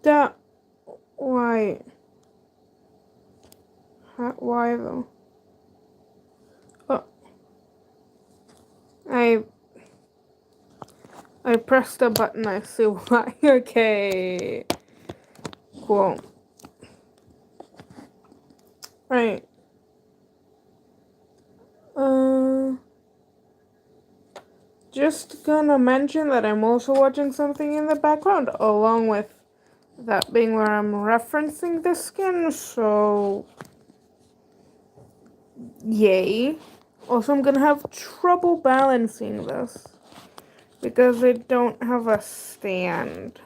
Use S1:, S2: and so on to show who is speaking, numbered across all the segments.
S1: That why? Why though? Oh, I pressed a button. I see why. Okay, cool. Right. Just gonna mention that I'm also watching something in the background, along with that being where I'm referencing the skin. So, yay. Also, I'm gonna have trouble balancing this because I don't have a stand.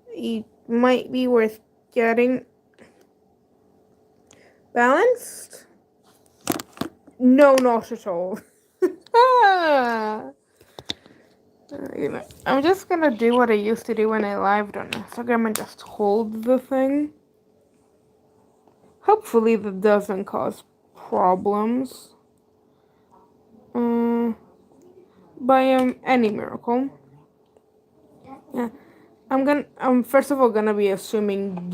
S1: It might be worth getting balanced. No, not at all. I'm just gonna do what I used to do when I lived on Instagram and just hold the thing. Hopefully that doesn't cause problems. By any miracle. Yeah. I'm first of all gonna be assuming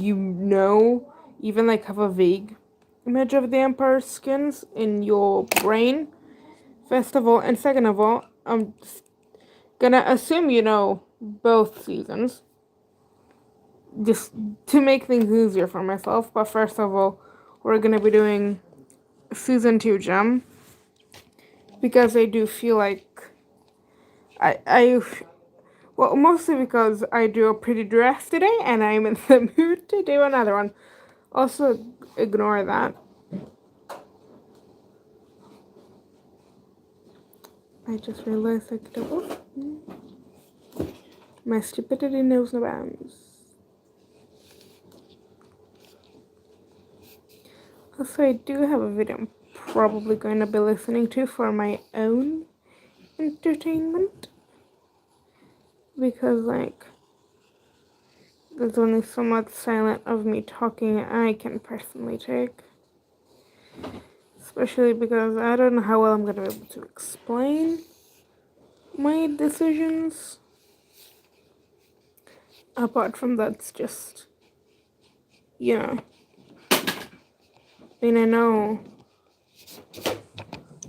S1: even like have a vague image of the Empire skins in your brain. First of all, and second of all, I'm gonna assume you know both seasons. Just to make things easier for myself. But first of all, we're gonna be doing season 2 gem. Because I do feel like well, mostly because I do a pretty dress today and I'm in the mood to do another one. Also, ignore that. I just realized I could have. My stupidity knows no bounds. Also, I do have a video I'm probably going to be listening to for my own entertainment. Because, like, there's only so much silent of me talking I can personally take. Especially because I don't know how well I'm going to be able to explain my decisions. Apart from that's just, I mean, I know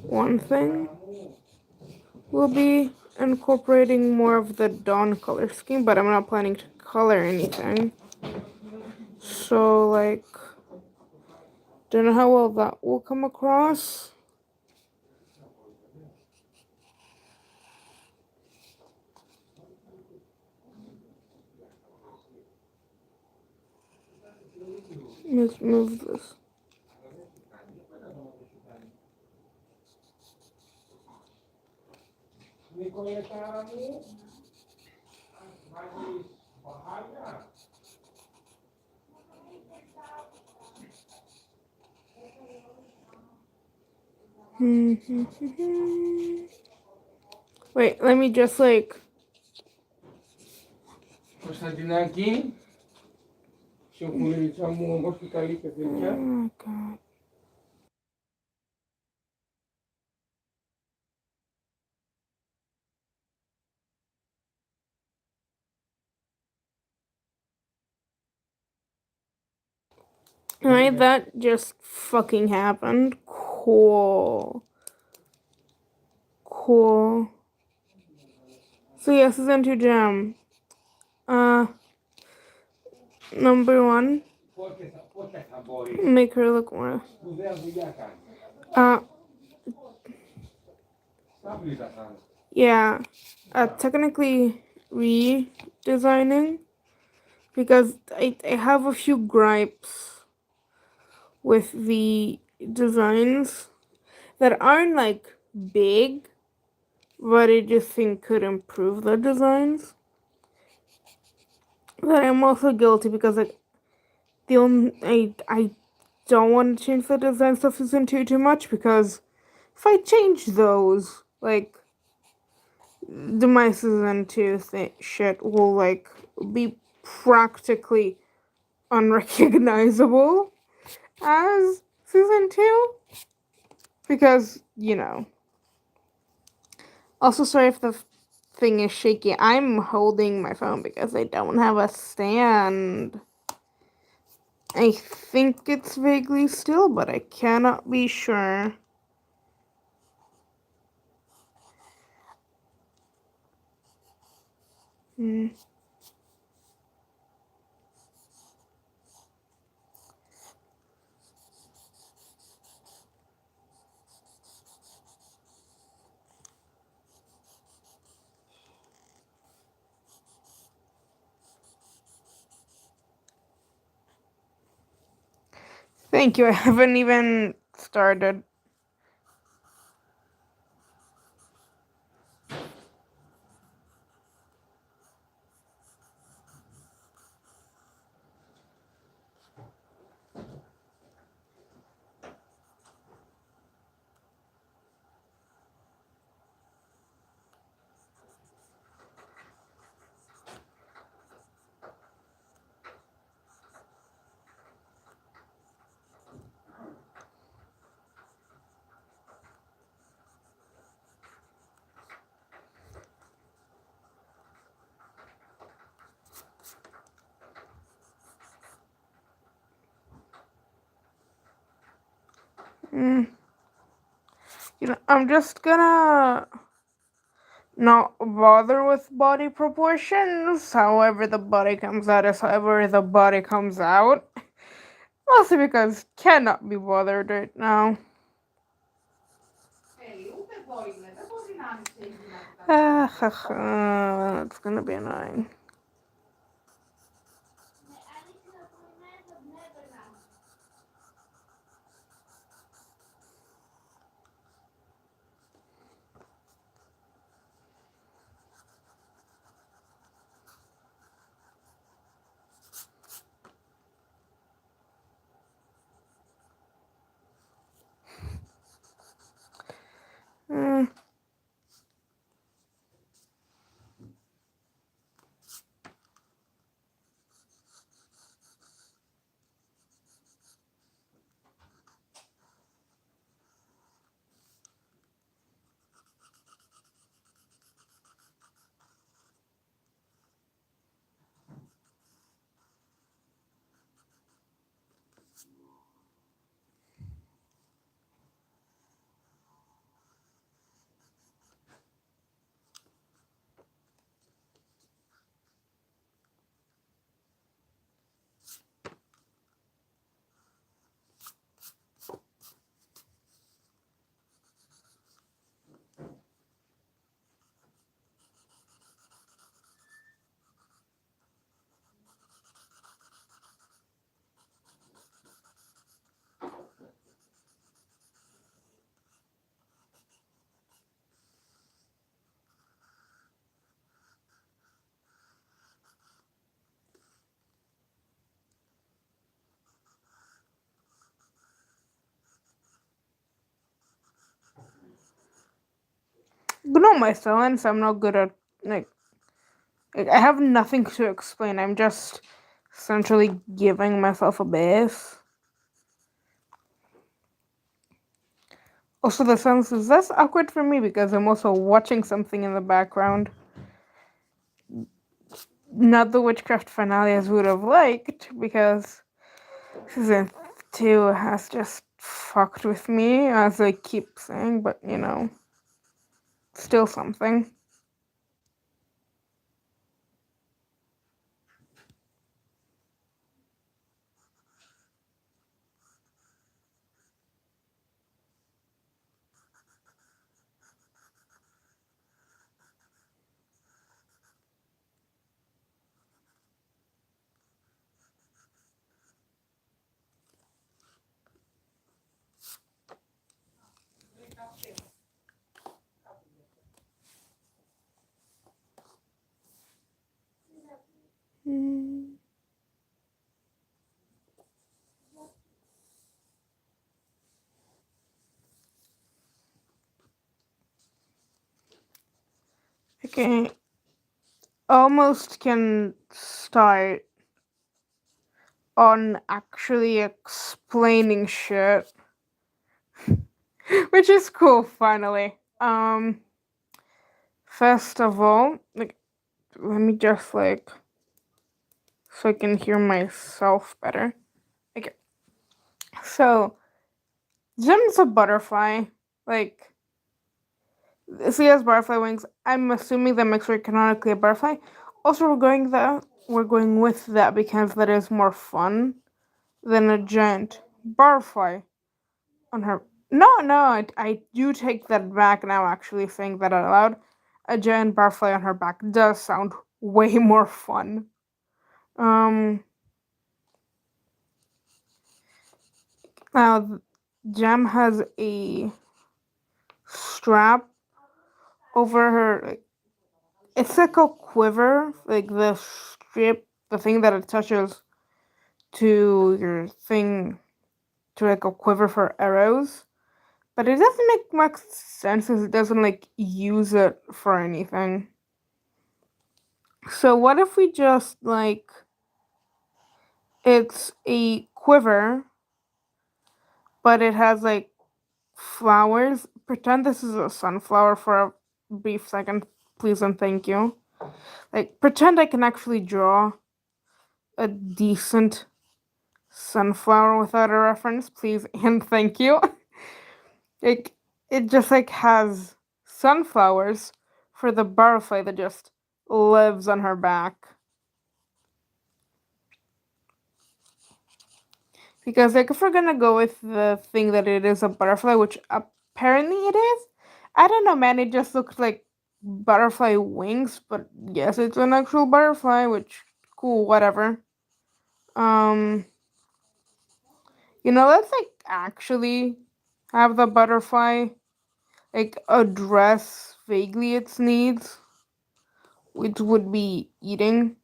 S1: one thing will be incorporating more of the dawn color scheme, but I'm not planning to color anything. So, like, don't know how well that will come across. Let's move this. Wait, let me just like. Oh God. Alright, that just fucking happened. Cool. So yeah, season 2 gem. Number 1. Make her look more. Yeah. Technically redesigning. Because I have a few gripes with the designs that aren't like big, but I just think could improve the designs. But I'm also guilty because like I don't want to change the designs of season 2 too much because if I change those, like my season 2 shit will like be practically unrecognizable as season 2 because Also, sorry if the thing is shaky. I'm holding my phone because I don't have a stand. I think it's vaguely still, but I cannot be sure. Hmm. Thank you. I haven't even started. Mm. I'm just gonna not bother with body proportions. However the body comes out is however the body comes out. Mostly because cannot be bothered right now. That's gonna be annoying. Mm. Ignore my silence. I'm not good at like I have nothing to explain. I'm just essentially giving myself a base. Also, the silence is less awkward for me because I'm also watching something in the background. Not the witchcraft finale as we would have liked, because season 2 has just fucked with me, as I keep saying, but still something. Mm. Okay, almost can start on actually explaining shit, which is cool finally. First of all, like, let me just like so I can hear myself better. Okay, so Jim's a butterfly. Like, so he has butterfly wings. I'm assuming that makes her canonically a butterfly. Also, we're going with that because that is more fun than a giant butterfly on her. No, I do take that back now. Actually, saying that out loud, a giant butterfly on her back does sound way more fun. Um, now Gem has a strap over her. It's like a quiver, like the strip, the thing that attaches to your thing, to like a quiver for arrows. But it doesn't make much sense because it doesn't like use it for anything. So what if we just like it's a quiver, but it has like flowers. Pretend this is a sunflower for a brief second, please and thank you. Like pretend I can actually draw a decent sunflower without a reference, please and thank you. Like it just like has sunflowers for the butterfly that just lives on her back. Because like if we're gonna go with the thing that it is a butterfly, which apparently it is, I don't know, man. It just looks like butterfly wings, but yes, it's an actual butterfly. Which cool, whatever. Um, let's like actually have the butterfly like address vaguely its needs, which would be eating.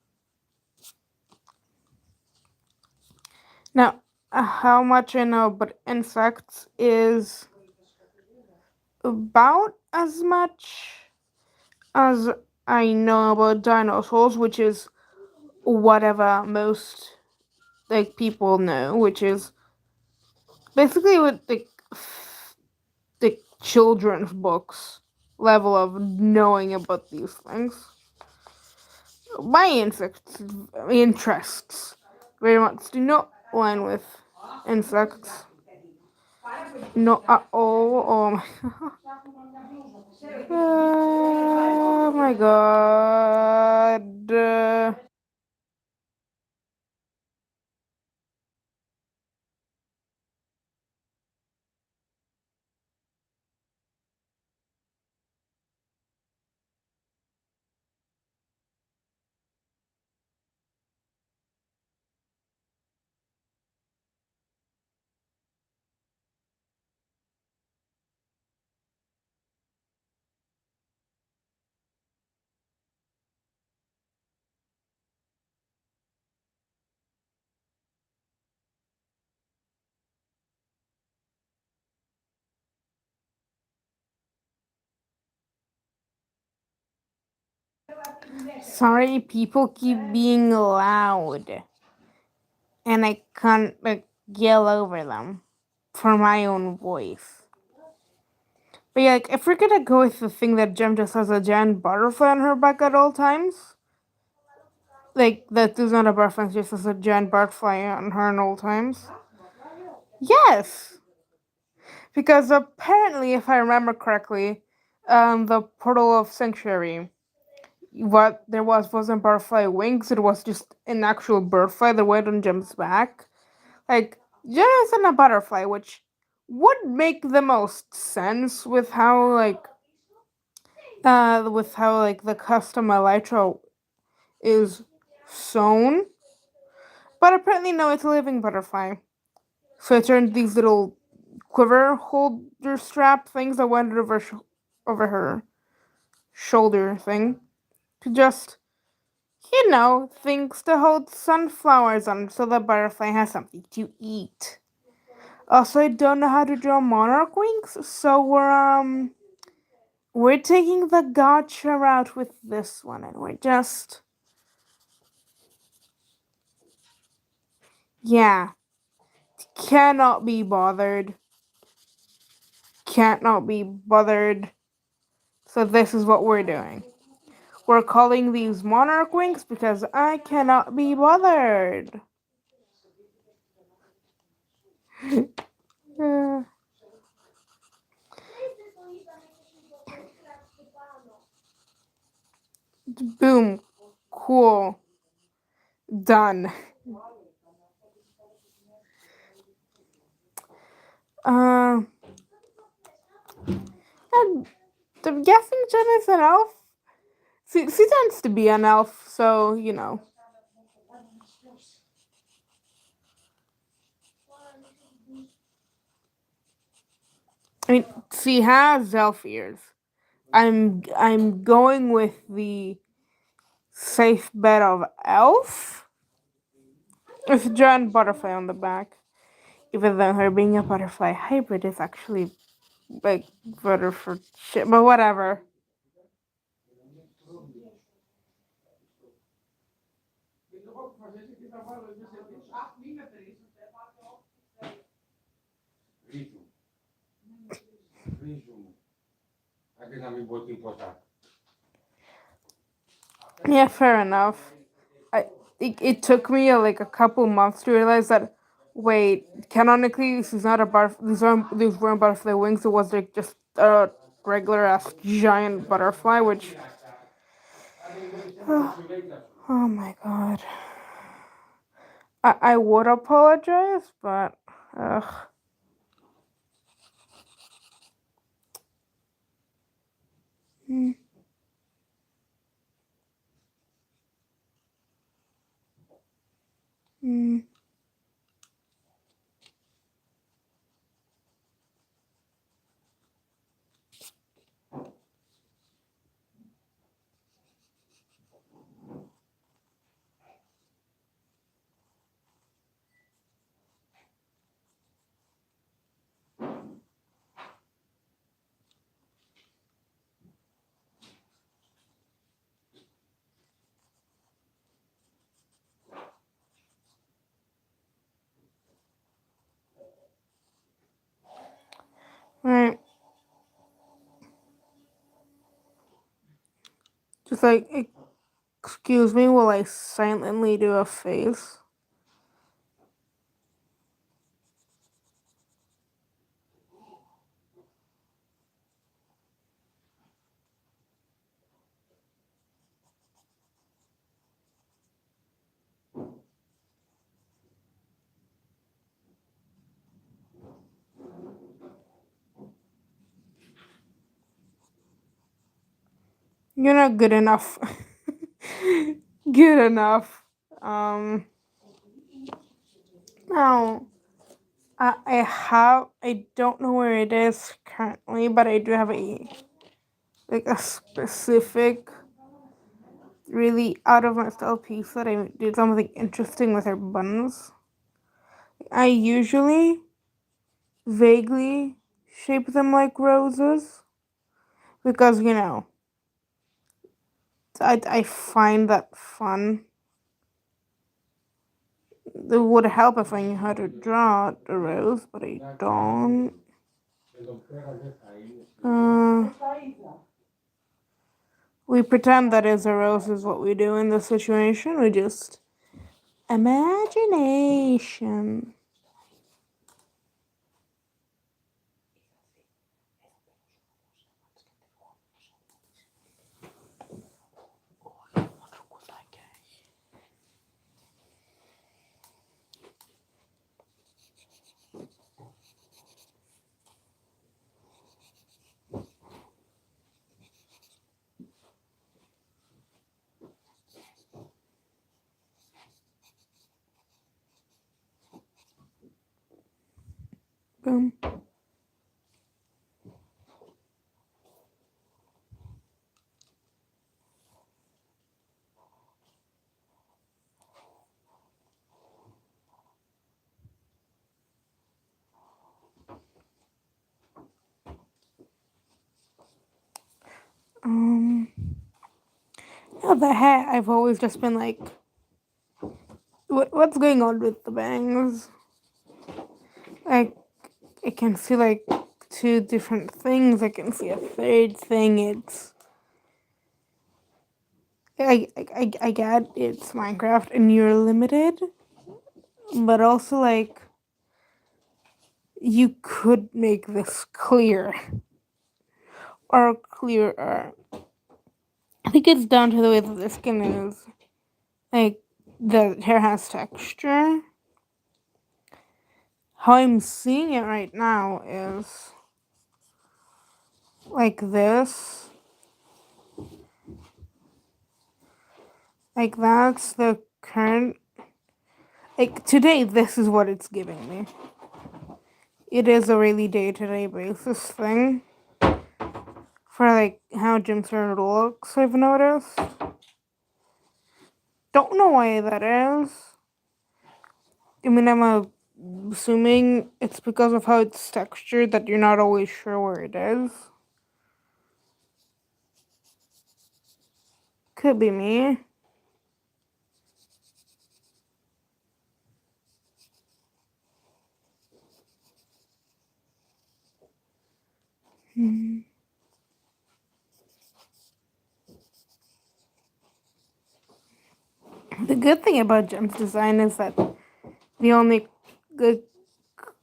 S1: Now, how much I know, but insects is about as much as I know about dinosaurs, which is whatever most like people know, which is basically what the children's books level of knowing about these things. My interests very much do not align with insects. Not at all. Oh my god. Sorry, people keep being loud, and I can't like yell over them for my own voice. But yeah, like, if we're gonna go with the thing that Jem just has a giant butterfly on her back at all times, like that is not a butterfly, just has a giant butterfly on her at all times. Yes, because apparently, if I remember correctly, the portal of sanctuary, what there wasn't butterfly wings; it was just an actual butterfly that went on Jem's back. Like Jem isn't a butterfly, which would make the most sense with how like the custom elytra is sewn. But apparently no, it's a living butterfly. So I turned these little quiver holder strap things that went over her shoulder thing to just things to hold sunflowers on so the butterfly has something to eat. Also, I don't know how to draw monarch wings, so we're taking the gotcha route with this one, and we're just yeah, cannot be bothered. Can't not be bothered. So this is what we're doing. We're calling these monarch wings because I cannot be bothered. Uh, boom. Cool. Done. Uh, and I'm guessing Jen is an elf. She tends to be an elf, so, you know. I mean, she has elf ears. I'm going with the safe bet of elf with a giant butterfly on the back. Even though her being a butterfly hybrid is actually like better for shit, but whatever. Yeah, fair enough. It took me like a couple months to realize that wait, canonically this is not a these weren't butterfly wings. It was like just a regular ass giant butterfly, which oh my god. I would apologize, but ugh. Mm, mm. Right. Just like excuse me while I silently do a face. You're not good enough. Good enough. Um now I don't know where it is currently, but I do have a specific really out of my style piece that I did something interesting with her buttons. I usually vaguely shape them like roses because you know I find that fun. It would help if I knew how to draw a rose, but I don't. Uh, we pretend that is a rose is what we do in this situation. We just imagination. Boom. Um, yeah, the hair. I've always just been like, what's going on with the bangs? Like, I can see like two different things. I can see a third thing. It's I get it's Minecraft and you're limited, but also like you could make this clear or clearer. I think it's down to the way that the skin is. Like the hair has texture. How I'm seeing it right now is like this. Like that's the current. Like today, this is what it's giving me. It is a really day-to-day basis thing for like how Jim Started looks. I've noticed. Don't know why that is. I mean, assuming it's because of how it's textured that you're not always sure where it is. Could be me. The good thing about Jim's design is that the only good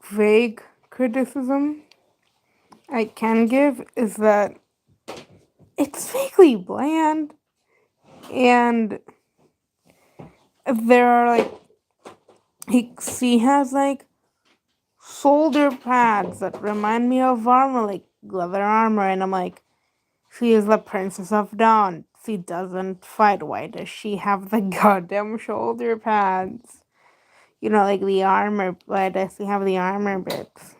S1: vague criticism I can give is that it's vaguely bland and there are like he has like shoulder pads that remind me of armor, like leather armor, and I'm like, she is the Princess of Dawn. She doesn't fight. Why does she have the goddamn shoulder pads? You know, like the armor. Why does she have the armor bits?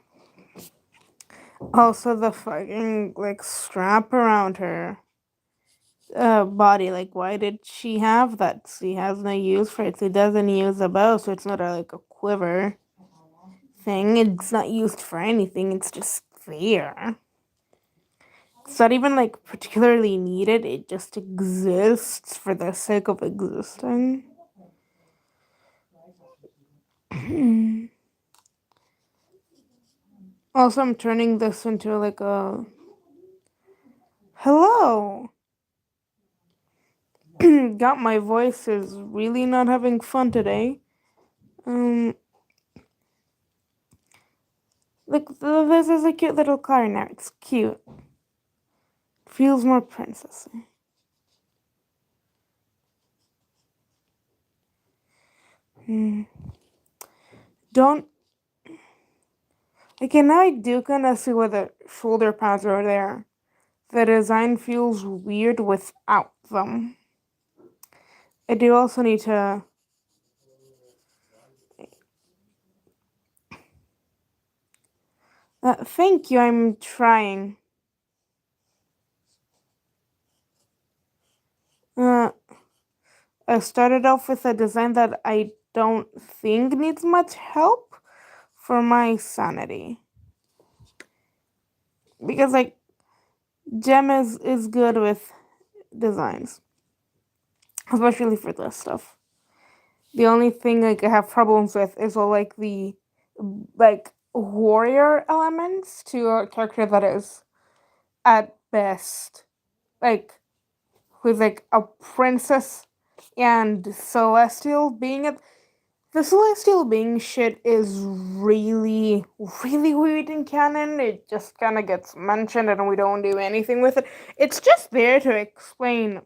S1: Also, the fucking like strap around her body. Like, why did she have that? She has no use for it. She doesn't use a bow, so it's not like a quiver thing. It's not used for anything. It's just there. It's not even like particularly needed. It just exists for the sake of existing. Also, I'm turning this into like a hello. Got my voice is really not having fun today. Look, this is a cute little car now. It's cute. Feels more princessy. Don't. Okay, now I do kind of see where the shoulder pads are there. The design feels weird without them. I do also need to. Thank you, I'm trying. I started off with a design that I don't think needs much help for my sanity. Because, like, Gem is good with designs, especially for this stuff. The only thing like I have problems with is all like the like warrior elements to a character that is at best like who's like a princess and celestial being. The celestial being shit is really really weird in canon. It just kind of gets mentioned and we don't do anything with it. It's just there to explain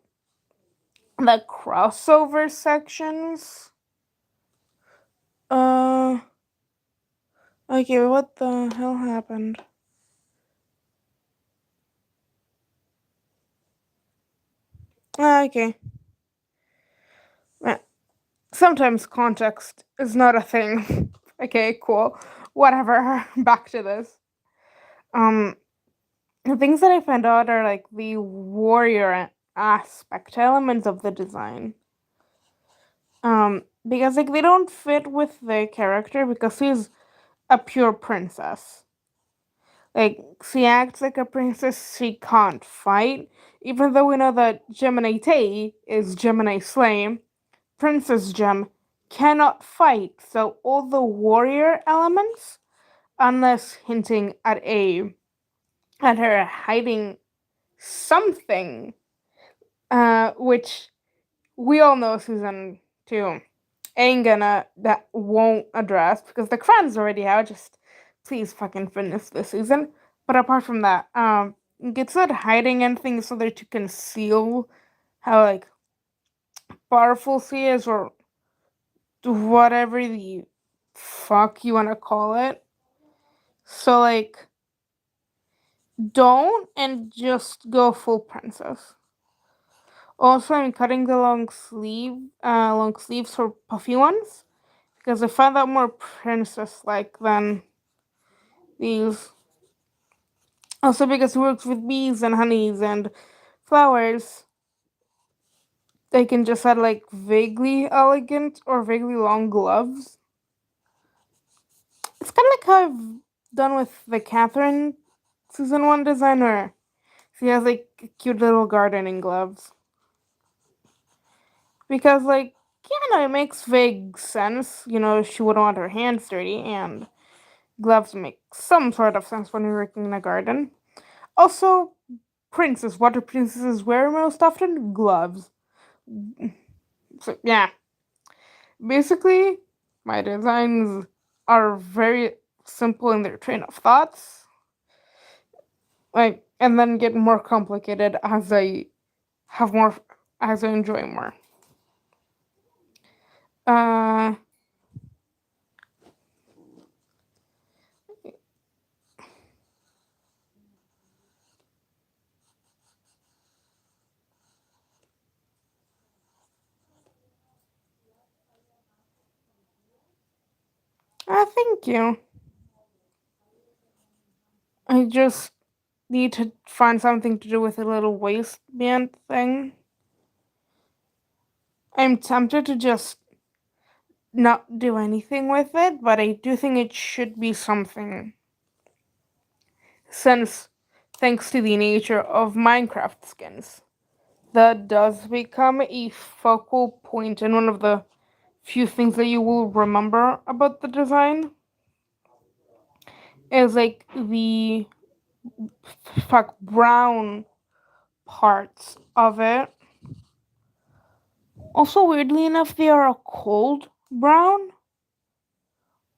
S1: the crossover sections. uh Okay, what the hell happened? Okay. Sometimes context is not a thing. Okay, cool. Whatever. Back to this. Um, the things that I found out are like the warrior aspect elements of the design. Because like they don't fit with the character because she's a pure princess. Like she acts like a princess, she can't fight. Even though we know that Gemini Tay is Gemini Slay, Princess Gem cannot fight, so all the warrior elements, unless hinting at her hiding something, which we all know season two ain't gonna that won't address because the crowns already have. Just please fucking finish this season. But apart from that, it's not hiding anything so that to conceal how like powerful she is or whatever the fuck you wanna call it. So like don't and just go full princess. Also, I'm cutting the long sleeves for puffy ones because I find that more princess-like than these. Also, because it works with bees and honeys and flowers, they can just add like vaguely elegant or vaguely long gloves. It's kind of like how I've done with the Catherine season one designer. She has like cute little gardening gloves because like yeah, no, it makes vague sense. You know, she wouldn't want her hands dirty, and gloves make some sort of sense when you're working in a garden. Also, what do princesses wear most often? Gloves. So yeah, basically, my designs are very simple in their train of thoughts, like, and then get more complicated as I have more, as I enjoy more. Uh, thank you. I just need to find something to do with a little waistband thing. I'm tempted to just not do anything with it, but I do think it should be something. Since, thanks to the nature of Minecraft skins, that does become a focal point and one of the few things that you will remember about the design is like the brown parts of it. Also, weirdly enough, they are a cold brown,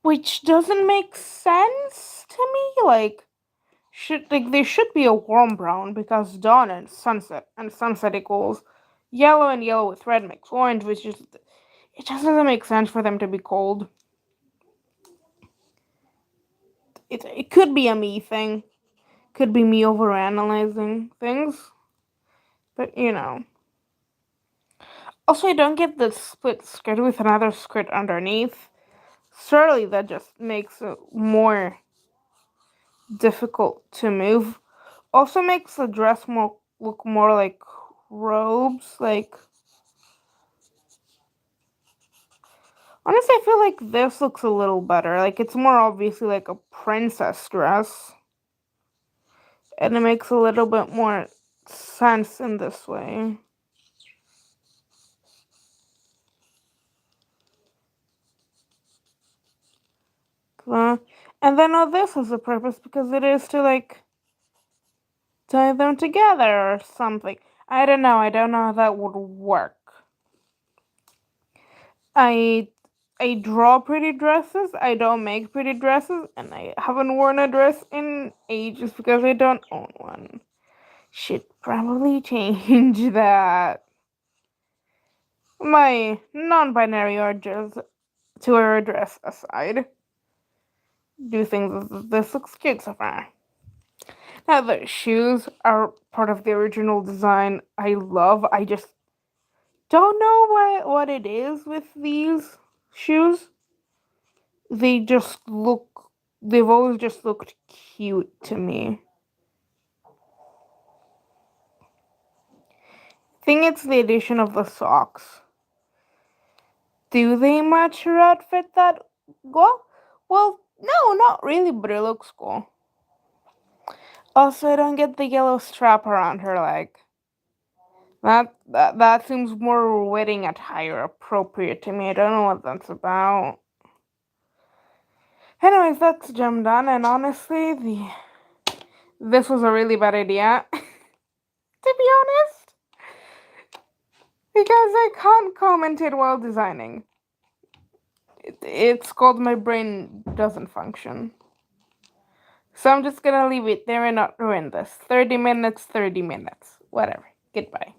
S1: which doesn't make sense to me. Like, they should be a warm brown because dawn and sunset equals yellow, and yellow with red makes orange, which is it just doesn't make sense for them to be cold. It could be a me thing, could be me overanalyzing things, but you know. Also, I don't get the split skirt with another skirt underneath. Surely that just makes it more difficult to move. Also makes the dress more look more like robes. Like honestly, I feel like this looks a little better. Like it's more obviously like a princess dress, and it makes a little bit more sense in this way. Uh, and then this has a purpose because it is to like tie them together or something. I don't know. I don't know how that would work. I I draw pretty dresses. I don't make pretty dresses, and I haven't worn a dress in ages because I don't own one. Should probably change that. My non-binary urges to wear a dress aside, do things this looks cute so far. Now the shoes are part of the original design. I love. I just don't know what it is with these shoes. They just look. They've always just looked cute to me. I think it's the addition of the socks. Do they match her outfit that well? Well, no, not really, but it looks cool. Also, I don't get the yellow strap around her leg. That seems more wedding attire appropriate to me. I don't know what that's about. Anyways, that's Gem done, and honestly, the this was a really bad idea. To be honest, Because I can't commentate while designing. It's called my brain doesn't function. So I'm just gonna leave it there and not ruin this. 30 minutes, 30 minutes. Whatever. Goodbye.